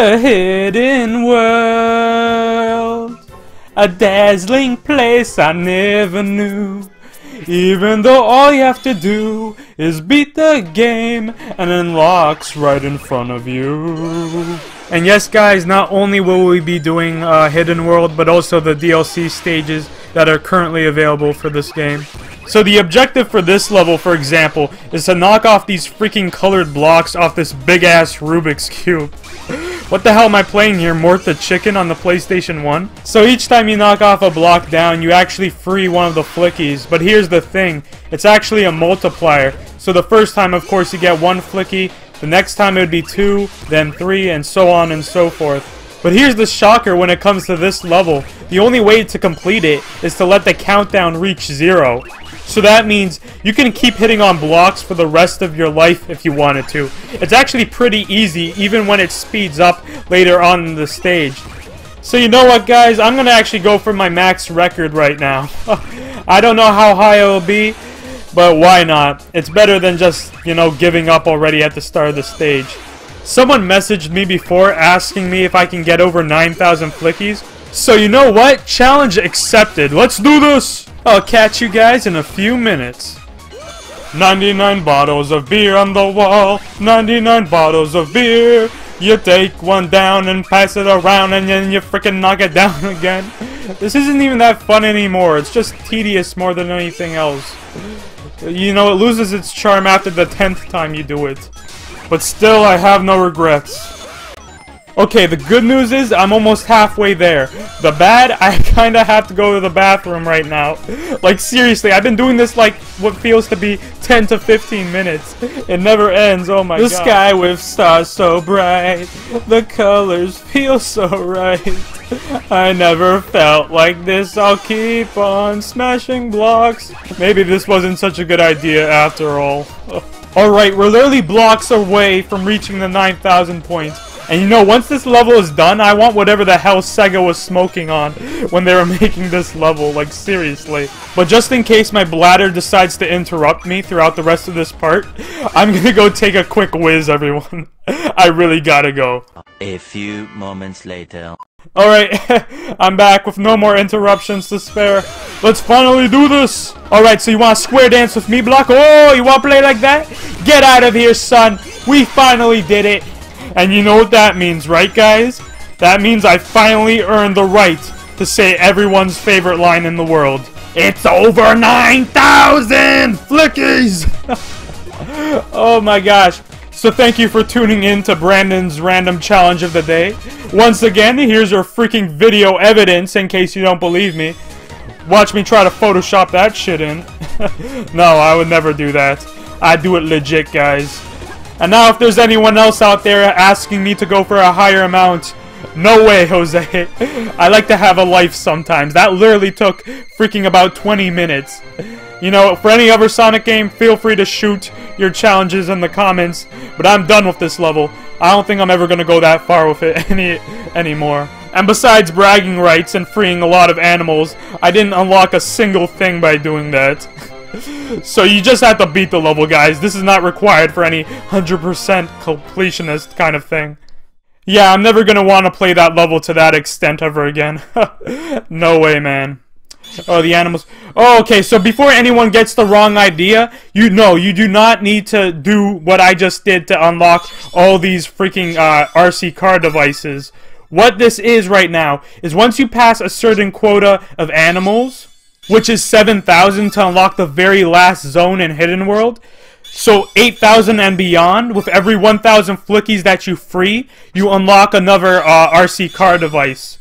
A hidden world, a dazzling place I never knew. Even though all you have to do is beat the game and it unlocks right in front of you. And yes guys, not only will we be doing Hidden World, but also the DLC stages that are currently available for this game. So the objective for this level, for example, is to knock off these freaking colored blocks off this big ass Rubik's Cube. What the hell am I playing here? Mort the Chicken on the PlayStation 1? So each time you knock off a block down, you actually free one of the flickies. But here's the thing, it's actually a multiplier. So the first time, of course, you get 1 flicky. The next time it would be 2, then 3, and so on and so forth. But here's the shocker when it comes to this level. The only way to complete it is to let the countdown reach 0. So that means you can keep hitting on blocks for the rest of your life if you wanted to. It's actually pretty easy even when it speeds up later on in the stage. So you know what guys, I'm gonna actually go for my max record right now. I don't know how high it'll be, but why not? It's better than just, you know, giving up already at the start of the stage. Someone messaged me before asking me if I can get over 9,000 flickies. So you know what? Challenge accepted. Let's do this! I'll catch you guys in a few minutes. 99 bottles of beer on the wall. 99 bottles of beer. You take one down and pass it around and then you freaking knock it down again. This isn't even that fun anymore. It's just tedious more than anything else. You know, it loses its charm after the 10th time you do it. But still, I have no regrets. Okay, the good news is I'm almost halfway there. The bad, I kinda have to go to the bathroom right now. Like, seriously, I've been doing this like what feels to be 10 to 15 minutes. It never ends, oh my god. The sky with stars so bright. The colors feel so right. I never felt like this. I'll keep on smashing blocks. Maybe this wasn't such a good idea after all. Alright, we're literally blocks away from reaching the 9,000 points. And you know, once this level is done, I want whatever the hell Sega was smoking on when they were making this level, like seriously. But just in case my bladder decides to interrupt me throughout the rest of this part, I'm gonna go take a quick whiz, everyone. I really gotta go. A few moments later. Alright, I'm back with no more interruptions to spare. Let's finally do this! Alright, so you want to square dance with me, Block? Oh, you want to play like that? Get out of here, son! We finally did it! And you know what that means, right guys? That means I finally earned the right to say everyone's favorite line in the world. It's over 9,000 flickies! Oh my gosh. So thank you for tuning in to Brandon's random challenge of the day. Once again, here's your freaking video evidence in case you don't believe me. Watch me try to Photoshop that shit in. No, I would never do that. I do it legit, guys. And now if there's anyone else out there asking me to go for a higher amount, no way, Jose. I like to have a life sometimes. That literally took freaking about 20 minutes. You know, for any other Sonic game, feel free to shoot your challenges in the comments. But I'm done with this level. I don't think I'm ever going to go that far with it anymore. And besides bragging rights and freeing a lot of animals, I didn't unlock a single thing by doing that. So you just have to beat the level, guys. This is not required for any 100% completionist kind of thing. Yeah, I'm never gonna want to play that level to that extent ever again. No way, man. Oh, the animals. Oh, okay, so before anyone gets the wrong idea, you do not need to do what I just did to unlock all these freaking RC car devices. What this is right now is once you pass a certain quota of animals, which is 7,000 to unlock the very last zone in Hidden World. So 8,000 and beyond, with every 1,000 flickies that you free, you unlock another RC car device.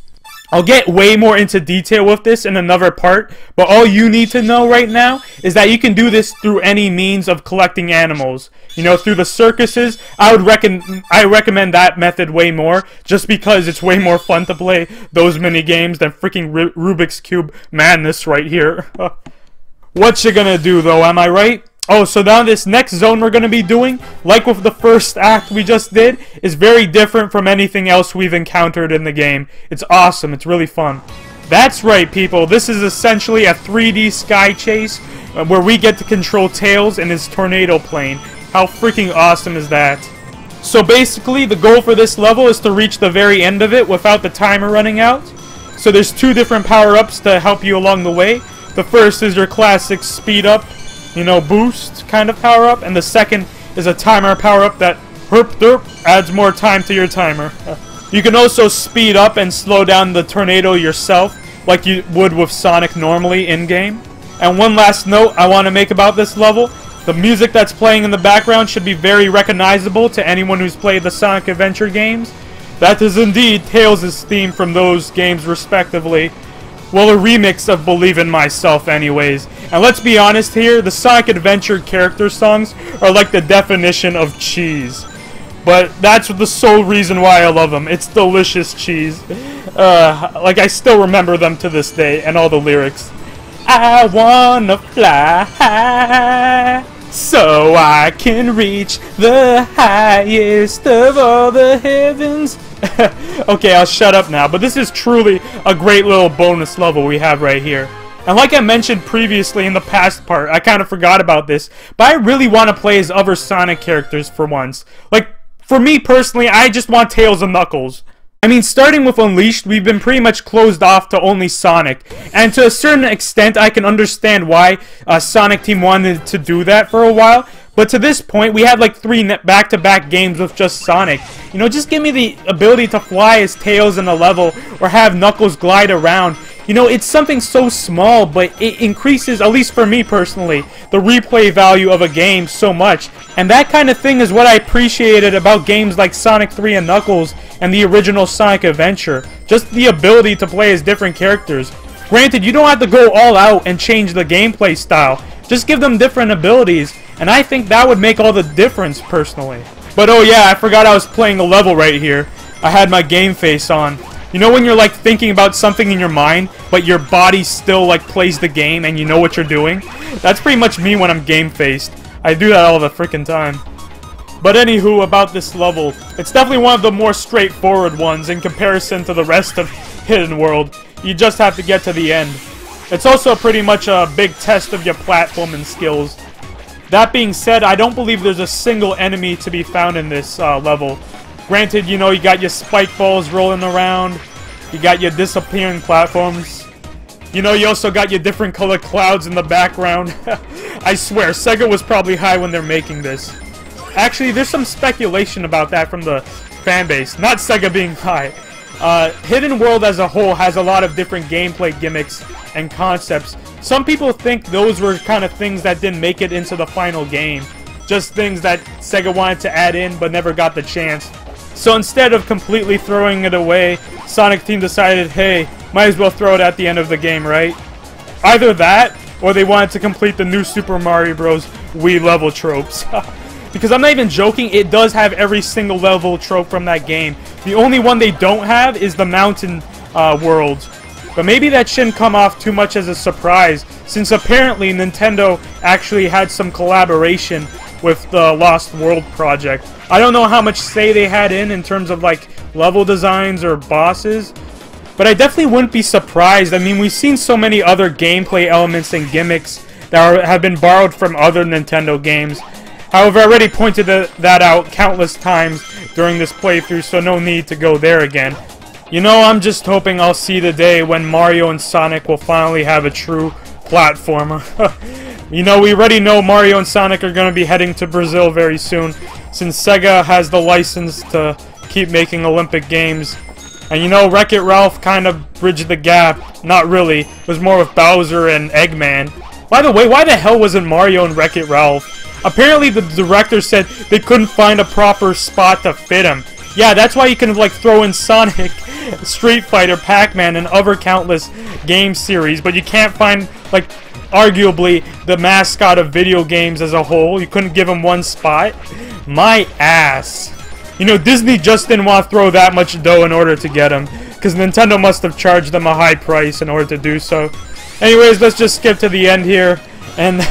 I'll get way more into detail with this in another part, but all you need to know right now is that you can do this through any means of collecting animals. You know, through the circuses, I recommend that method way more, just because it's way more fun to play those mini games than freaking Rubik's Cube madness right here. What you gonna do though, am I right? Oh, so now this next zone we're going to be doing, like with the first act we just did, is very different from anything else we've encountered in the game. It's awesome. It's really fun. That's right, people. This is essentially a 3D sky chase where we get to control Tails in his tornado plane. How freaking awesome is that? So basically, the goal for this level is to reach the very end of it without the timer running out. So there's two different power-ups to help you along the way. The first is your classic speed up, you know, boost kind of power-up, and the second is a timer power-up that herp derp adds more time to your timer. You can also speed up and slow down the tornado yourself, like you would with Sonic normally in-game. And one last note I want to make about this level. The music that's playing in the background should be very recognizable to anyone who's played the Sonic Adventure games. That is indeed Tails' theme from those games respectively. Well, a remix of Believe in Myself anyways. And let's be honest here, the Sonic Adventure character songs are like the definition of cheese. But that's the sole reason why I love them. It's delicious cheese. Like, I still remember them to this day, and all the lyrics. I wanna fly high, so I can reach the highest of all the heavens. Okay, I'll shut up now, but this is truly a great little bonus level we have right here. And like I mentioned previously in the past part, I kind of forgot about this, but I really want to play as other Sonic characters for once. Like, for me personally, I just want Tails and Knuckles. I mean, starting with Unleashed, we've been pretty much closed off to only Sonic. And to a certain extent, I can understand why Sonic Team wanted to do that for a while. But to this point, we had like 3 back-to-back games with just Sonic. You know, just give me the ability to fly as Tails in a level, or have Knuckles glide around. You know, it's something so small, but it increases, at least for me personally, the replay value of a game so much. And that kind of thing is what I appreciated about games like Sonic 3 and Knuckles and the original Sonic Adventure. Just the ability to play as different characters. Granted, you don't have to go all out and change the gameplay style. Just give them different abilities, and I think that would make all the difference, personally. But oh yeah, I forgot I was playing a level right here. I had my game face on. You know when you're like thinking about something in your mind, but your body still like plays the game and you know what you're doing? That's pretty much me when I'm game faced. I do that all the freaking time. But anywho, about this level, it's definitely one of the more straightforward ones in comparison to the rest of Hidden World. You just have to get to the end. It's also pretty much a big test of your platforming skills. That being said, I don't believe there's a single enemy to be found in this level. Granted, you know, you got your spike balls rolling around, you got your disappearing platforms. You know, you also got your different colored clouds in the background. I swear, Sega was probably high when they're making this. Actually, there's some speculation about that from the fanbase, not Sega being high. Hidden World as a whole has a lot of different gameplay gimmicks and concepts. Some people think those were kind of things that didn't make it into the final game. Just things that Sega wanted to add in but never got the chance. So instead of completely throwing it away, Sonic Team decided, hey, might as well throw it at the end of the game, right? Either that, or they wanted to complete the new Super Mario Bros. Wii level tropes. Because I'm not even joking, it does have every single level trope from that game. The only one they don't have is the mountain world. But maybe that shouldn't come off too much as a surprise, since apparently Nintendo actually had some collaboration with the Lost World project. I don't know how much say they had in terms of like level designs or bosses, but I definitely wouldn't be surprised. I mean, we've seen so many other gameplay elements and gimmicks that have been borrowed from other Nintendo games. However, I already pointed that out countless times during this playthrough, so no need to go there again. You know, I'm just hoping I'll see the day when Mario and Sonic will finally have a true platformer. You know, we already know Mario and Sonic are going to be heading to Brazil very soon, since Sega has the license to keep making Olympic Games. And you know, Wreck-It Ralph kind of bridged the gap. Not really. It was more with Bowser and Eggman. By the way, why the hell wasn't Mario and Wreck-It Ralph? Apparently the director said they couldn't find a proper spot to fit him. Yeah, that's why you can like throw in Sonic, Street Fighter, Pac-Man, and other countless game series, but you can't find like arguably the mascot of video games as a whole. You couldn't give him one spot. My ass. You know, Disney just didn't want to throw that much dough in order to get him, because Nintendo must have charged them a high price in order to do so. Anyways, let's just skip to the end here, and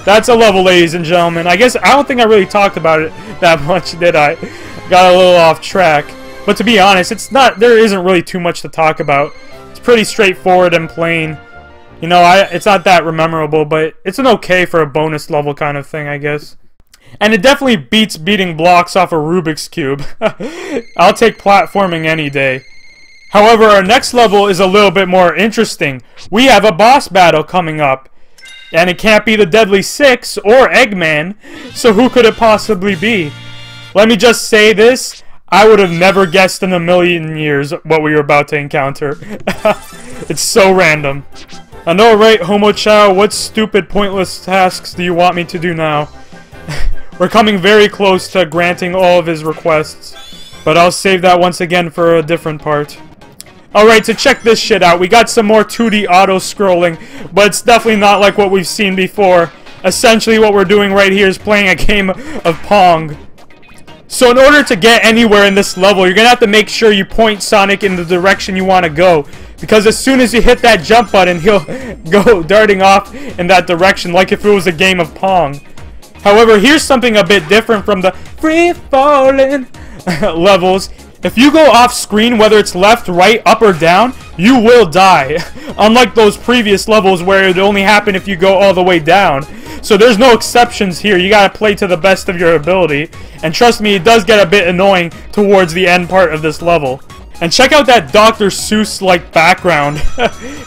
that's a level, ladies and gentlemen. I don't think I really talked about it that much, did I? Got a little off track. But to be honest, there isn't really too much to talk about. It's pretty straightforward and plain. You know, it's not that memorable, but it's an okay for a bonus level kind of thing, I guess. And it definitely beats beating blocks off a Rubik's Cube. I'll take platforming any day. However, our next level is a little bit more interesting. We have a boss battle coming up. And it can't be the Deadly Six or Eggman, so who could it possibly be? Let me just say this, I would have never guessed in a million years what we were about to encounter. It's so random. I know, right, Homo Chow, what stupid, pointless tasks do you want me to do now? We're coming very close to granting all of his requests, but I'll save that once again for a different part. Alright, so check this shit out. We got some more 2D auto-scrolling, but it's definitely not like what we've seen before. Essentially, what we're doing right here is playing a game of Pong. So in order to get anywhere in this level, you're gonna have to make sure you point Sonic in the direction you want to go. Because as soon as you hit that jump button, he'll go darting off in that direction like if it was a game of Pong. However, here's something a bit different from the free-falling levels. If you go off screen, whether it's left, right, up, or down, you will die. Unlike those previous levels where it only happened if you go all the way down. So there's no exceptions here. You gotta play to the best of your ability. And trust me, it does get a bit annoying towards the end part of this level. And check out that Dr. Seuss-like background.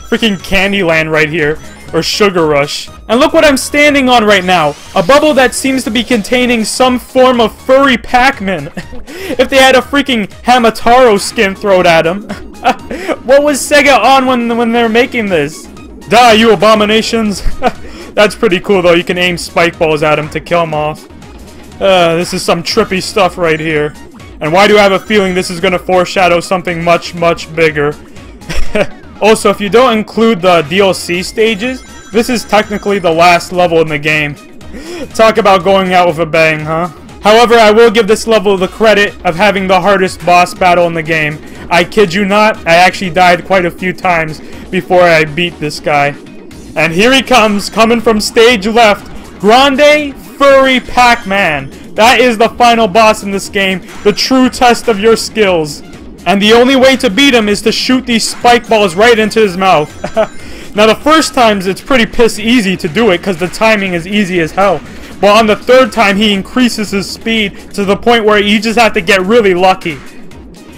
Freaking Candyland right here. Or Sugar Rush. And look what I'm standing on right now. A bubble that seems to be containing some form of furry Pac-Man. If they had a freaking Hamataro skin thrown at him. What was Sega on when they were making this? Die, you abominations. That's pretty cool though. You can aim spike balls at him to kill him off. This is some trippy stuff right here. And why do I have a feeling this is going to foreshadow something much, much bigger? Also, if you don't include the DLC stages, this is technically the last level in the game. Talk about going out with a bang, huh? However, I will give this level the credit of having the hardest boss battle in the game. I kid you not, I actually died quite a few times before I beat this guy. And here he comes, coming from stage left, Grande Furry Pac-Man. That is the final boss in this game, the true test of your skills. And the only way to beat him is to shoot these spike balls right into his mouth. Now the first times it's pretty piss easy to do it because the timing is easy as hell. But on the third time he increases his speed to the point where you just have to get really lucky.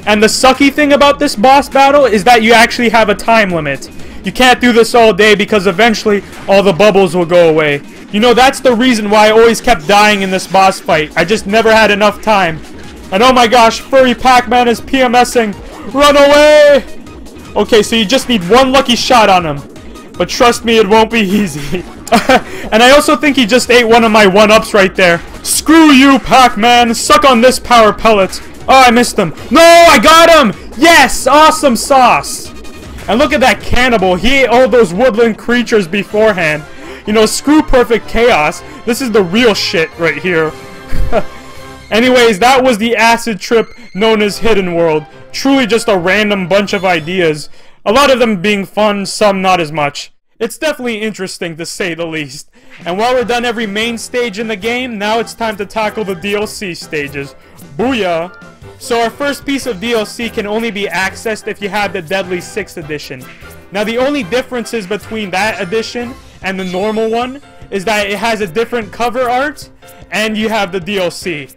And the sucky thing about this boss battle is that you actually have a time limit. You can't do this all day because eventually all the bubbles will go away. You know, that's the reason why I always kept dying in this boss fight. I just never had enough time. And oh my gosh, Furry Pac-Man is PMSing. Run away! Okay, so you just need one lucky shot on him. But trust me, it won't be easy. And I also think he just ate one of my one-ups right there. Screw you, Pac-Man! Suck on this power pellet! Oh, I missed him. No, I got him! Yes! Awesome sauce! And look at that cannibal. He ate all those woodland creatures beforehand. You know, screw Perfect Chaos. This is the real shit right here. Anyways, that was the acid trip known as Hidden World. Truly just a random bunch of ideas. A lot of them being fun, some not as much. It's definitely interesting to say the least. And while we're done every main stage in the game, now it's time to tackle the DLC stages. Booyah! So our first piece of DLC can only be accessed if you have the Deadly Six edition. Now the only differences between that edition and the normal one is that it has a different cover art and you have the DLC.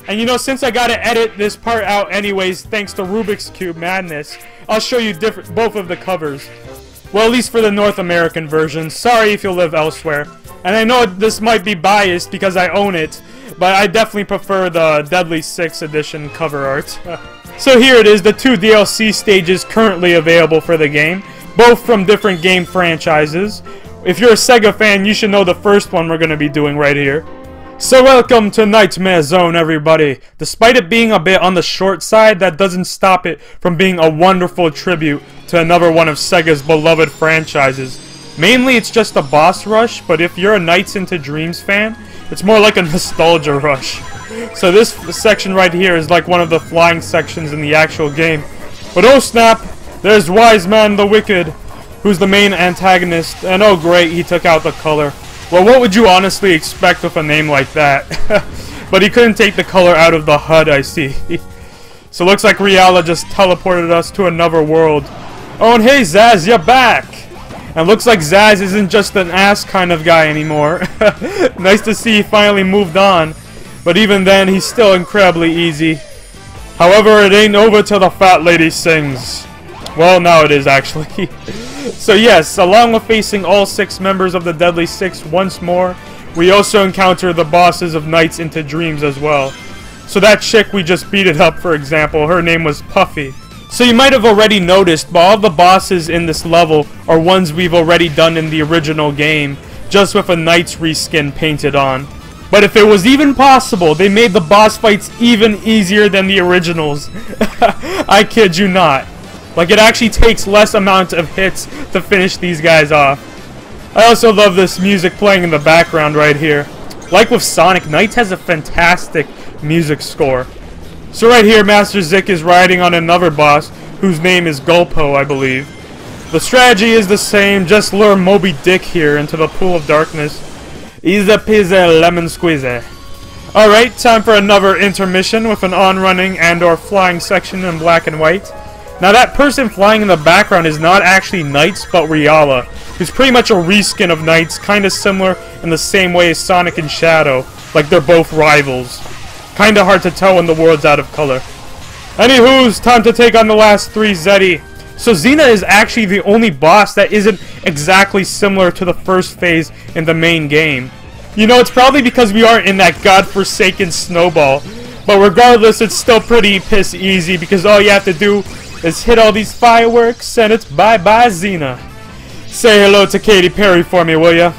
And you know, since I gotta edit this part out anyways, thanks to Rubik's Cube madness, I'll show you both of the covers. Well, at least for the North American version. Sorry if you live elsewhere. And I know this might be biased because I own it, but I definitely prefer the Deadly Six edition cover art. So here it is, the two DLC stages currently available for the game, both from different game franchises. If you're a Sega fan, you should know the first one we're going to be doing right here. So welcome to Nightmare Zone, everybody. Despite it being a bit on the short side, that doesn't stop it from being a wonderful tribute to another one of Sega's beloved franchises. Mainly it's just a boss rush, but if you're a Nights into Dreams fan, it's more like a nostalgia rush. So this section right here is like one of the flying sections in the actual game. But oh snap, there's Wise Man the Wicked, who's the main antagonist, and oh great, he took out the color. Well, what would you honestly expect with a name like that? But he couldn't take the color out of the HUD, I see. So looks like Riala just teleported us to another world. Oh, and hey Zaz, you're back! And looks like Zaz isn't just an ass kind of guy anymore. Nice to see he finally moved on. but even then, he's still incredibly easy. However, it ain't over till the fat lady sings. Well, now it is actually. So yes, along with facing all 6 members of the Deadly Six once more, we also encounter the bosses of Nights into Dreams as well. So that chick we just beat it up, for example, her name was Puffy. So you might have already noticed, but all the bosses in this level are ones we've already done in the original game, just with a Knights reskin painted on. But if it was even possible, they made the boss fights even easier than the originals. I kid you not. Like, it actually takes less amount of hits to finish these guys off. I also love this music playing in the background right here. Like with Sonic, Knights has a fantastic music score. So right here, Master Zik is riding on another boss, whose name is Gulpo, I believe. The strategy is the same, just lure Moby Dick here into the pool of darkness. Easy peasy lemon squeezy. Alright, time for another intermission with an on-running and or flying section in black and white. Now that person flying in the background is not actually Knights, but Riala, who's pretty much a reskin of Knights, kinda similar in the same way as Sonic and Shadow, like they're both rivals. Kinda hard to tell when the world's out of color. Anywho's, time to take on the last 3 Zeddy. So Xena is actually the only boss that isn't exactly similar to the first phase in the main game. You know, it's probably because we aren't in that godforsaken snowball. But regardless, it's still pretty piss easy because all you have to do is hit all these fireworks and it's bye-bye Xena. Say hello to Katy Perry for me, will ya?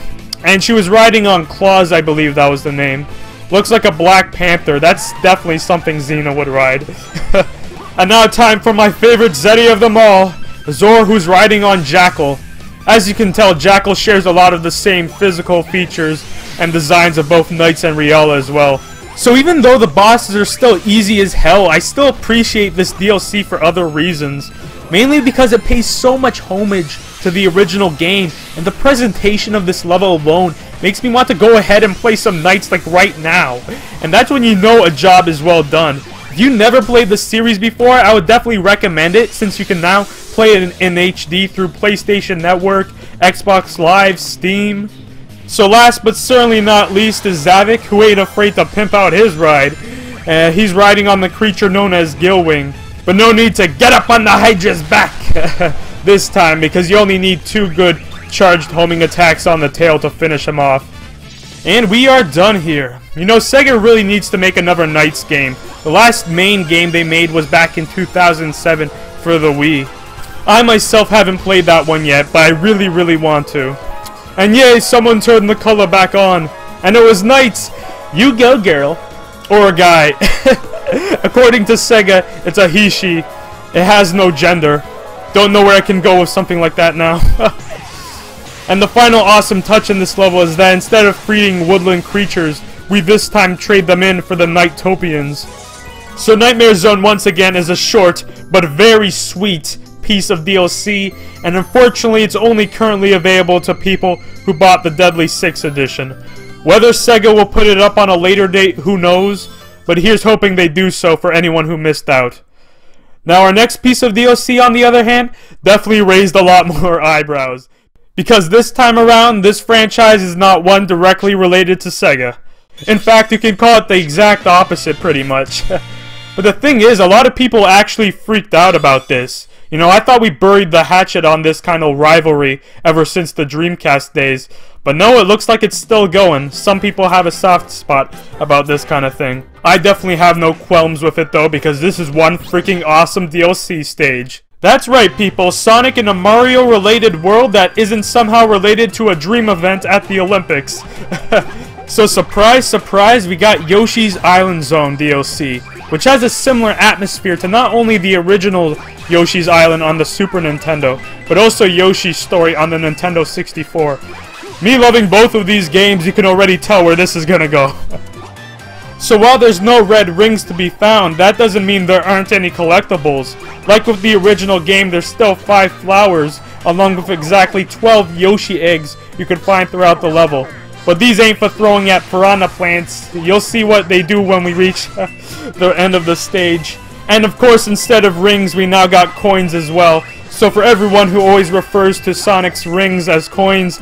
And she was riding on Claws, I believe that was the name. Looks like a Black Panther. That's definitely something Xena would ride. And now time for my favorite Zeddy of them all, Zor, who's riding on Jackal. As you can tell, Jackal shares a lot of the same physical features and designs of both Knights and Riala as well. So even though the bosses are still easy as hell, I still appreciate this DLC for other reasons. Mainly because it pays so much homage to the original game, and the presentation of this level alone makes me want to go ahead and play some Knights like right now. And that's when you know a job is well done. If you never played the series before, I would definitely recommend it, since you can now play it in HD through PlayStation Network, Xbox Live, Steam. So last but certainly not least is Zavik, who ain't afraid to pimp out his ride. He's riding on the creature known as Gilwing. But no need to get up on the Hydra's back this time, because you only need 2 good charged homing attacks on the tail to finish him off. And we are done here. You know, Sega really needs to make another Knights game. The last main game they made was back in 2007 for the Wii. I myself haven't played that one yet, but I really want to. And yay, someone turned the color back on. And it was Knights. You go, girl. Or a guy. According to Sega, it's a he, she. It has no gender. Don't know where I can go with something like that now. And the final awesome touch in this level is that instead of freeing woodland creatures, we this time trade them in for the Nightopians. So Nightmare Zone once again is a short, but very sweet piece of DLC, and unfortunately it's only currently available to people who bought the Deadly Six edition. Whether Sega will put it up on a later date, who knows, but here's hoping they do so for anyone who missed out. Now our next piece of DLC, on the other hand, definitely raised a lot more eyebrows, because this time around, this franchise is not one directly related to Sega. In fact, you can call it the exact opposite pretty much. But the thing is, a lot of people actually freaked out about this. You know, I thought we buried the hatchet on this kind of rivalry ever since the Dreamcast days. But no, it looks like it's still going. Some people have a soft spot about this kind of thing. I definitely have no qualms with it though, because this is one freaking awesome DLC stage. That's right, people, Sonic in a Mario-related world that isn't somehow related to a Dream event at the Olympics. So surprise, surprise, we got Yoshi's Island Zone DLC, which has a similar atmosphere to not only the original Yoshi's Island on the Super Nintendo, but also Yoshi's Story on the Nintendo 64. Me loving both of these games, you can already tell where this is gonna go. So while there's no red rings to be found, that doesn't mean there aren't any collectibles. Like with the original game, there's still 5 flowers, along with exactly 12 Yoshi eggs you can find throughout the level. But these ain't for throwing at piranha plants. You'll see what they do when we reach the end of the stage. And of course, instead of rings, we now got coins as well. So for everyone who always refers to Sonic's rings as coins,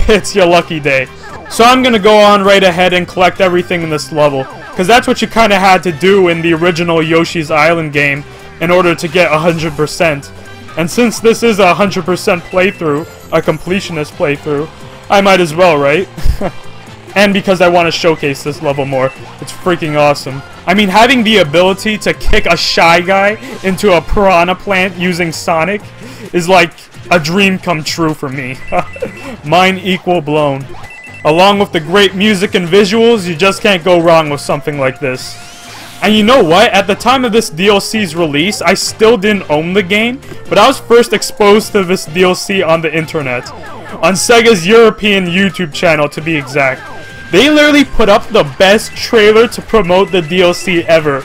it's your lucky day. So I'm gonna go on right ahead and collect everything in this level. Because that's what you kind of had to do in the original Yoshi's Island game in order to get 100%. And since this is a 100% playthrough, a completionist playthrough, I might as well, right? And because I want to showcase this level more. It's freaking awesome. I mean, having the ability to kick a Shy Guy into a piranha plant using Sonic is like a dream come true for me. Mind equal blown. Along with the great music and visuals, you just can't go wrong with something like this. And you know what? At the time of this DLC's release, I still didn't own the game, but I was first exposed to this DLC on the internet. On Sega's European YouTube channel, to be exact. They literally put up the best trailer to promote the DLC ever.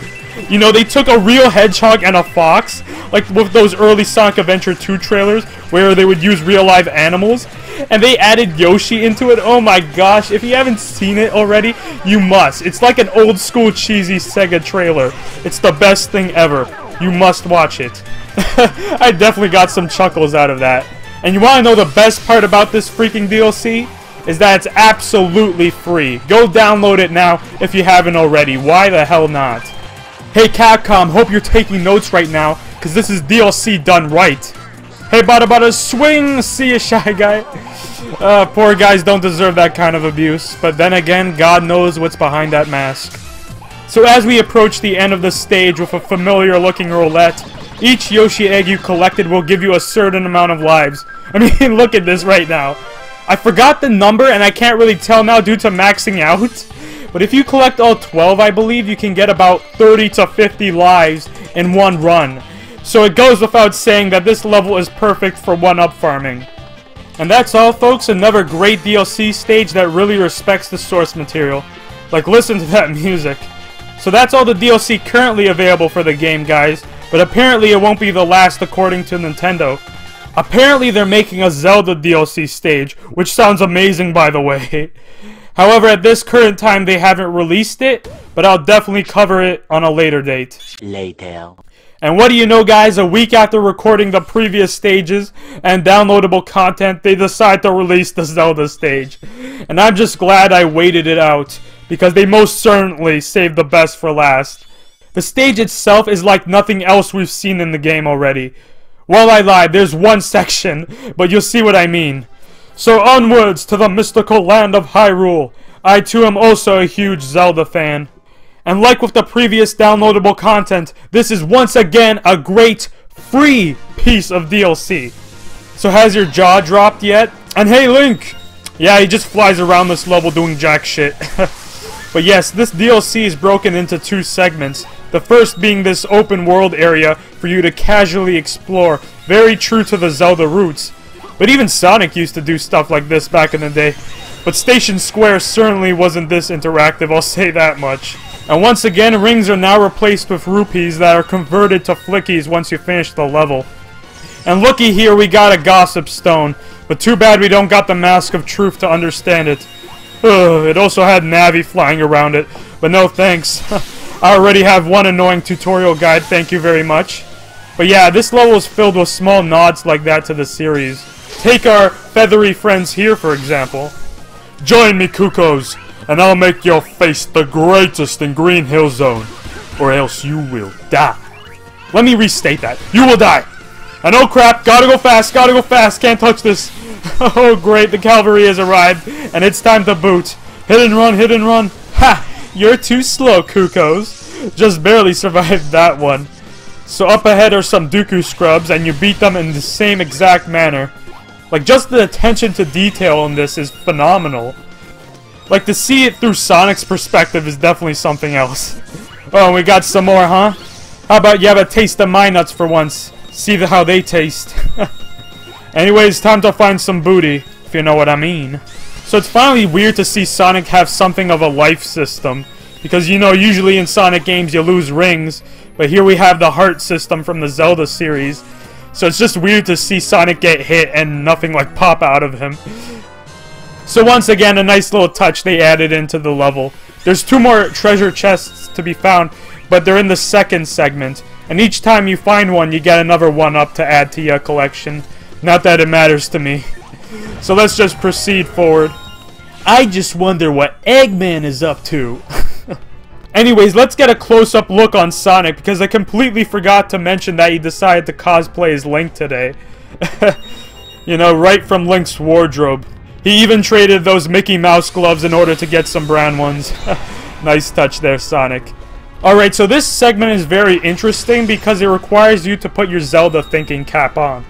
You know, they took a real hedgehog and a fox, like with those early Sonic Adventure 2 trailers, where they would use real live animals, and they added Yoshi into it. Oh my gosh, if you haven't seen it already, you must. It's like an old school cheesy Sega trailer. It's the best thing ever. You must watch it. I definitely got some chuckles out of that. And you want to know the best part about this freaking DLC? Is that it's absolutely free. Go download it now if you haven't already. Why the hell not? Hey Capcom, hope you're taking notes right now, because this is DLC done right. Hey bada swing, see ya Shy Guy. Poor guys don't deserve that kind of abuse, but then again, God knows what's behind that mask. So as we approach the end of the stage with a familiar looking roulette, each Yoshi egg you collected will give you a certain amount of lives. I mean, look at this right now. I forgot the number and I can't really tell now due to maxing out. But if you collect all 12, I believe you can get about 30 to 50 lives in one run. So it goes without saying that this level is perfect for one-up farming. And that's all folks, another great DLC stage that really respects the source material. Like, listen to that music. So that's all the DLC currently available for the game, guys. But apparently it won't be the last according to Nintendo. Apparently they're making a Zelda DLC stage, which sounds amazing by the way. However, at this current time they haven't released it, but I'll definitely cover it on a later date. Later. And what do you know, guys, a week after recording the previous stages and downloadable content, they decide to release the Zelda stage. And I'm just glad I waited it out, because they most certainly saved the best for last. The stage itself is like nothing else we've seen in the game already. Well, I lied, there's one section, but you'll see what I mean. So onwards to the mystical land of Hyrule. I too am also a huge Zelda fan. And like with the previous downloadable content, this is once again a great, free piece of DLC. So has your jaw dropped yet? And hey Link! Yeah, he just flies around this level doing jack shit. But yes, this DLC is broken into two segments. The first being this open world area for you to casually explore, very true to the Zelda roots. But even Sonic used to do stuff like this back in the day. But Station Square certainly wasn't this interactive, I'll say that much. And once again, rings are now replaced with rupees that are converted to flickies once you finish the level. And looky here, we got a Gossip Stone, but too bad we don't got the Mask of Truth to understand it. It also had Navi flying around it, but no thanks. I already have one annoying tutorial guide, thank you very much. But yeah, this level is filled with small nods like that to the series. Take our feathery friends here, for example. Join me, Cuckoos, and I'll make your face the greatest in Green Hill Zone, or else you will die. Let me restate that. You will die. And oh crap, gotta go fast, can't touch this. Oh great, the cavalry has arrived, and it's time to boot. Hit and run. Ha! You're too slow, Cuckoos. Just barely survived that one. So up ahead are some Dooku scrubs, and you beat them in the same exact manner. Like, just the attention to detail in this is phenomenal. Like, to see it through Sonic's perspective is definitely something else. Oh, we got some more, huh? How about you have a taste of my nuts for once? See how they taste. Anyways, time to find some booty, if you know what I mean. So it's finally weird to see Sonic have something of a life system. Because, you know, usually in Sonic games you lose rings. But here we have the heart system from the Zelda series. So it's just weird to see Sonic get hit and nothing like pop out of him. So once again, a nice little touch they added into the level. There's 2 more treasure chests to be found, but they're in the second segment. And each time you find one, you get another one-up to add to your collection. Not that it matters to me. So let's just proceed forward. I just wonder what Eggman is up to. Anyways, let's get a close-up look on Sonic, because I completely forgot to mention that he decided to cosplay as Link today. You know, right from Link's wardrobe. He even traded those Mickey Mouse gloves in order to get some brown ones. Nice touch there, Sonic. Alright, so this segment is very interesting because it requires you to put your Zelda thinking cap on.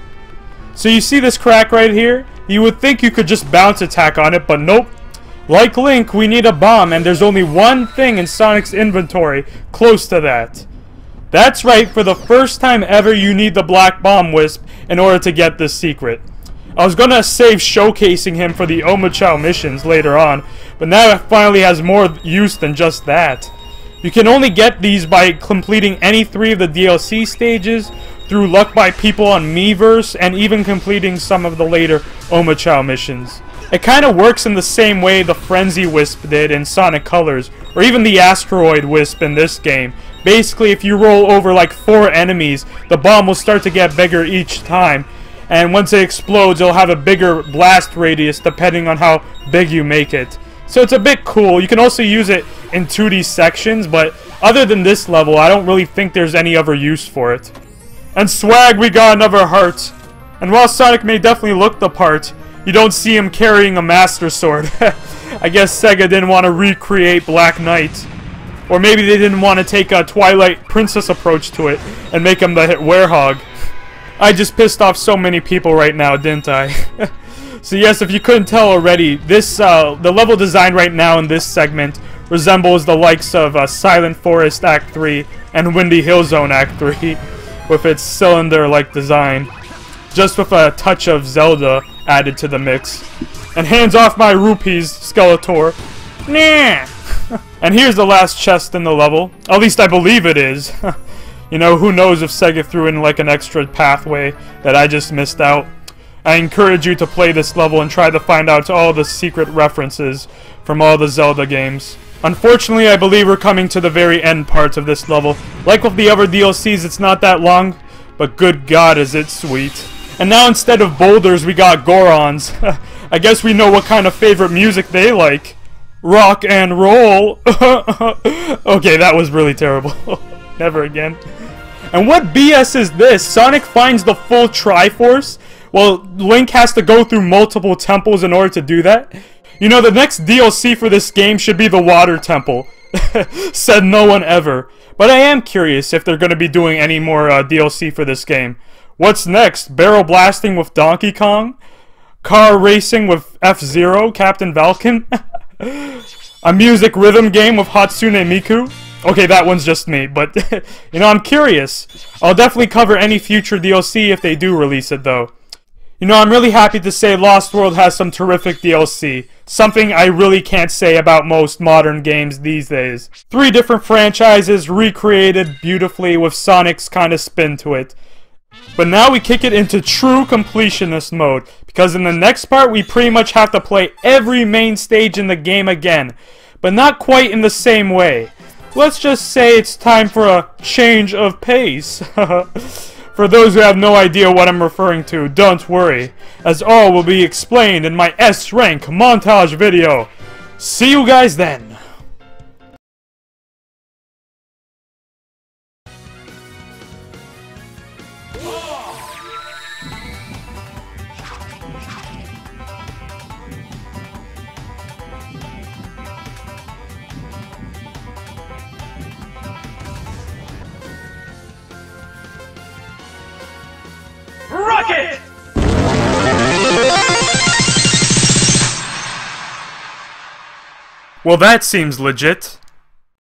So you see this crack right here? You would think you could just bounce attack on it, but nope. Like Link, we need a bomb, and there's only one thing in Sonic's inventory close to that. That's right, for the first time ever you need the Black Bomb Wisp in order to get this secret. I was gonna save showcasing him for the Omochao missions later on, but now it finally has more use than just that. You can only get these by completing any 3 of the DLC stages, through luck by people on Miiverse, and even completing some of the later Omochao missions. It kinda works in the same way the Frenzy Wisp did in Sonic Colors, or even the Asteroid Wisp in this game. Basically, if you roll over like 4 enemies, the bomb will start to get bigger each time, and once it explodes, it'll have a bigger blast radius depending on how big you make it. So it's a bit cool. You can also use it in 2D sections, but other than this level, I don't really think there's any other use for it. And swag, we got another heart. And while Sonic may definitely look the part, you don't see him carrying a Master Sword. I guess Sega didn't want to recreate Black Knight. Or maybe they didn't want to take a Twilight Princess approach to it and make him the werehog. I just pissed off so many people right now, didn't I? So yes, if you couldn't tell already, this the level design right now in this segment resembles the likes of Silent Forest Act 3 and Windy Hill Zone Act 3 with its cylinder-like design. Just with a touch of Zelda added to the mix. And hands off my rupees, Skeletor. Nah! And here's the last chest in the level. At least I believe it is. You know, who knows if Sega threw in like an extra pathway that I just missed out. I encourage you to play this level and try to find out all the secret references from all the Zelda games. Unfortunately, I believe we're coming to the very end part of this level. Like with the other DLCs, it's not that long, but good God is it sweet. And now instead of boulders, we got Gorons. I guess we know what kind of favorite music they like. Rock and roll. Okay, that was really terrible. Never again. And what BS is this? Sonic finds the full Triforce? Well, Link has to go through multiple temples in order to do that? You know, the next DLC for this game should be the Water Temple. Said no one ever. But I am curious if they're going to be doing any more DLC for this game. What's next? Barrel blasting with Donkey Kong? Car racing with F-Zero, Captain Falcon? A music rhythm game with Hatsune Miku? Okay, that one's just me, but, you know, I'm curious. I'll definitely cover any future DLC if they do release it, though. You know, I'm really happy to say Lost World has some terrific DLC. Something I really can't say about most modern games these days. 3 different franchises recreated beautifully with Sonic's kind of spin to it. But now we kick it into true completionist mode, because in the next part we pretty much have to play every main stage in the game again, but not quite in the same way. Let's just say it's time for a change of pace. For those who have no idea what I'm referring to, don't worry, as all will be explained in my S-Rank montage video. See you guys then! Rocket! Well, that seems legit.